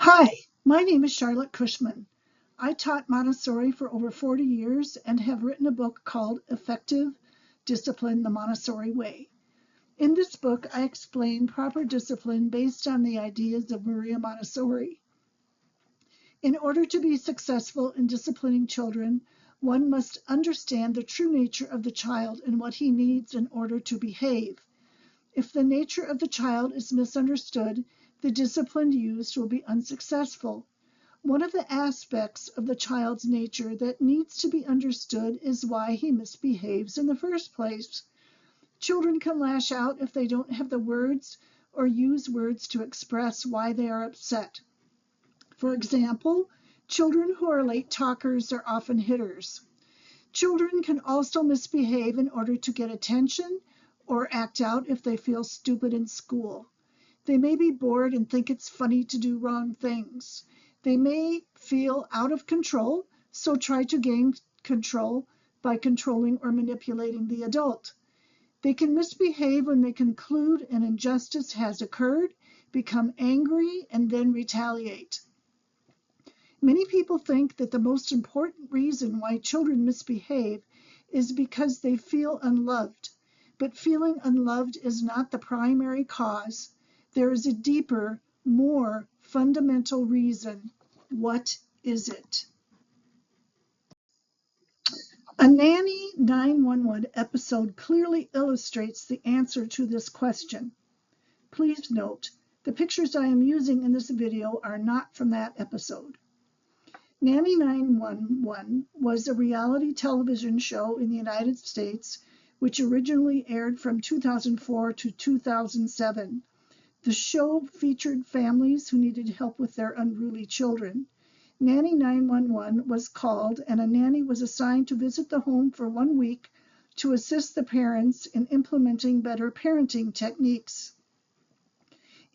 Hi, my name is Charlotte Cushman. I taught Montessori for over 40 years and have written a book called Effective Discipline: The Montessori Way. In this book, I explain proper discipline based on the ideas of Maria Montessori. In order to be successful in disciplining children, one must understand the true nature of the child and what he needs in order to behave. If the nature of the child is misunderstood, the discipline used will be unsuccessful. One of the aspects of the child's nature that needs to be understood is why he misbehaves in the first place. Children can lash out if they don't have the words or use words to express why they are upset. For example, children who are late talkers are often hitters. Children can also misbehave in order to get attention or act out if they feel stupid in school. They may be bored and think it's funny to do wrong things. They may feel out of control, so try to gain control by controlling or manipulating the adult. They can misbehave when they conclude an injustice has occurred, become angry, and then retaliate. Many people think that the most important reason why children misbehave is because they feel unloved. But feeling unloved is not the primary cause. There is a deeper, more fundamental reason. What is it? A Nanny 911 episode clearly illustrates the answer to this question. Please note, the pictures I am using in this video are not from that episode. Nanny 911 was a reality television show in the United States which originally aired from 2004 to 2007. The show featured families who needed help with their unruly children. Nanny 911 was called, and a nanny was assigned to visit the home for 1 week to assist the parents in implementing better parenting techniques.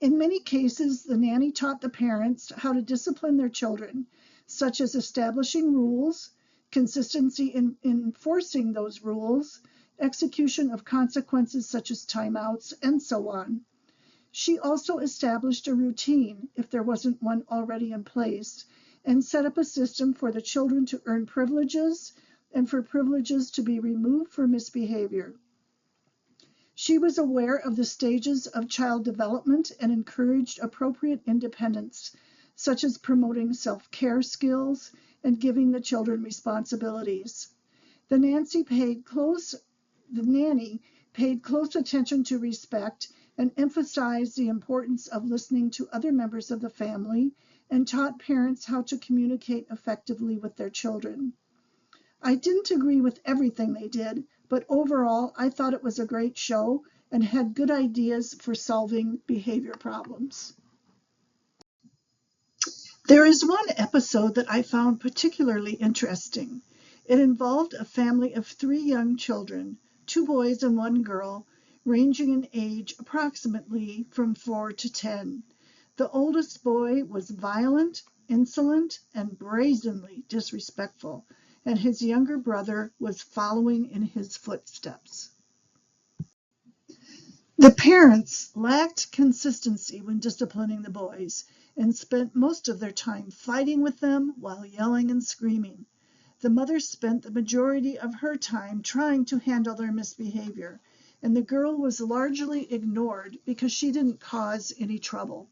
In many cases, the nanny taught the parents how to discipline their children, such as establishing rules, consistency in enforcing those rules, execution of consequences such as timeouts, and so on. She also established a routine, if there wasn't one already in place, and set up a system for the children to earn privileges and for privileges to be removed for misbehavior. She was aware of the stages of child development and encouraged appropriate independence, such as promoting self-care skills and giving the children responsibilities. The nanny paid close attention to respect and emphasized the importance of listening to other members of the family and taught parents how to communicate effectively with their children. I didn't agree with everything they did, but overall I thought it was a great show and had good ideas for solving behavior problems. There is one episode that I found particularly interesting. It involved a family of 3 young children, 2 boys and 1 girl, ranging in age approximately from 4 to 10. The oldest boy was violent, insolent, and brazenly disrespectful, and his younger brother was following in his footsteps. The parents lacked consistency when disciplining the boys and spent most of their time fighting with them while yelling and screaming. The mother spent the majority of her time trying to handle their misbehavior, and the girl was largely ignored because she didn't cause any trouble.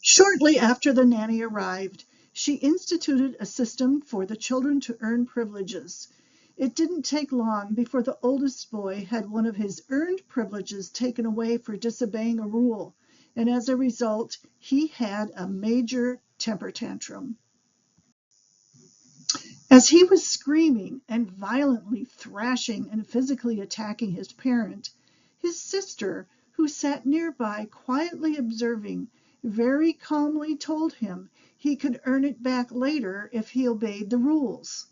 Shortly after the nanny arrived, she instituted a system for the children to earn privileges. It didn't take long before the oldest boy had one of his earned privileges taken away for disobeying a rule, and as a result, he had a major temper tantrum. As he was screaming and violently thrashing and physically attacking his parent, his sister, who sat nearby quietly observing, very calmly told him he could earn it back later if he obeyed the rules.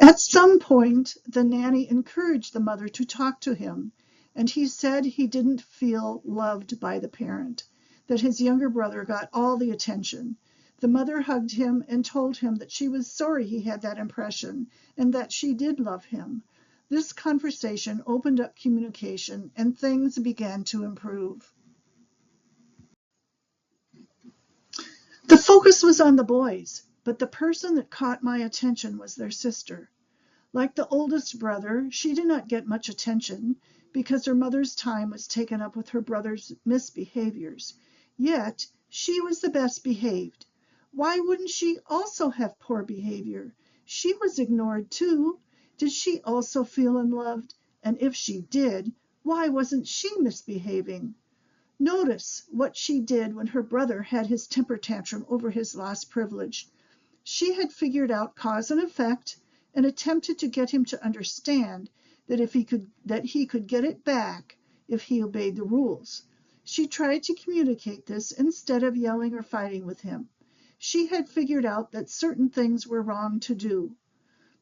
At some point, the nanny encouraged the mother to talk to him, and he said he didn't feel loved by the parent, that his younger brother got all the attention. The mother hugged him and told him that she was sorry he had that impression and that she did love him. This conversation opened up communication and things began to improve. The focus was on the boys, but the person that caught my attention was their sister. Like the oldest brother, she did not get much attention because her mother's time was taken up with her brother's misbehaviors. Yet, she was the best behaved. Why wouldn't she also have poor behavior? She was ignored too. Did she also feel unloved? And if she did, why wasn't she misbehaving? Notice what she did when her brother had his temper tantrum over his lost privilege. She had figured out cause and effect and attempted to get him to understand that he could get it back if he obeyed the rules. She tried to communicate this instead of yelling or fighting with him. She had figured out that certain things were wrong to do.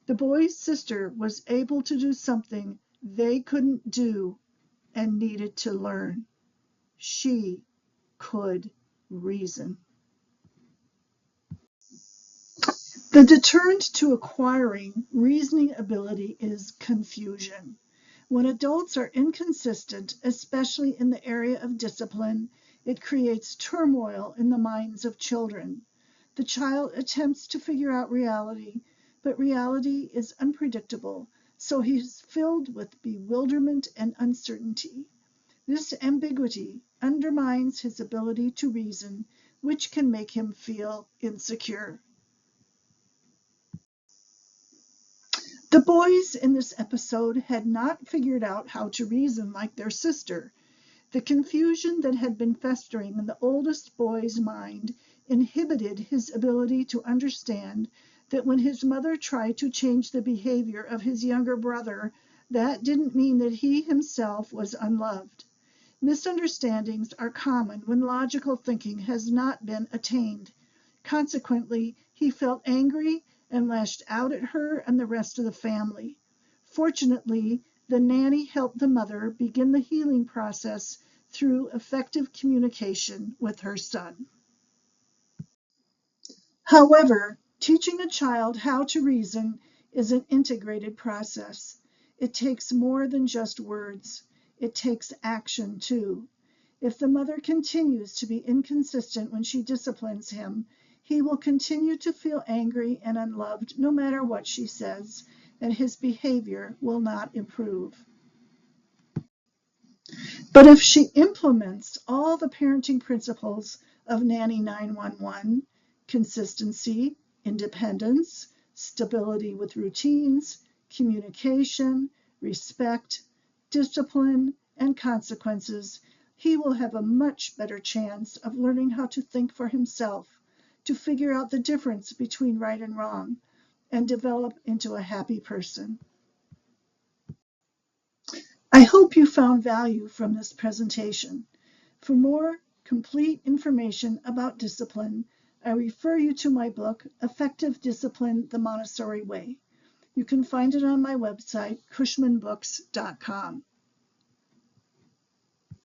The boy's sister was able to do something they couldn't do and needed to learn. She could reason. The deterrent to acquiring reasoning ability is confusion. When adults are inconsistent, especially in the area of discipline, it creates turmoil in the minds of children. The child attempts to figure out reality, but reality is unpredictable, so he's filled with bewilderment and uncertainty. This ambiguity undermines his ability to reason, which can make him feel insecure. The boys in this episode had not figured out how to reason like their sister. The confusion that had been festering in the oldest boy's mind inhibited his ability to understand that when his mother tried to change the behavior of his younger brother, that didn't mean that he himself was unloved. Misunderstandings are common when logical thinking has not been attained. Consequently, he felt angry and lashed out at her and the rest of the family. Fortunately, the nanny helped the mother begin the healing process through effective communication with her son. However, teaching a child how to reason is an integrated process. It takes more than just words. It takes action too. If the mother continues to be inconsistent when she disciplines him, he will continue to feel angry and unloved no matter what she says, and his behavior will not improve. But if she implements all the parenting principles of Nanny 911, consistency, independence, stability with routines, communication, respect, discipline, and consequences, he will have a much better chance of learning how to think for himself, to figure out the difference between right and wrong, and develop into a happy person. I hope you found value from this presentation. For more complete information about discipline, I refer you to my book, Effective Discipline, the Montessori Way. You can find it on my website, cushmanbooks.com.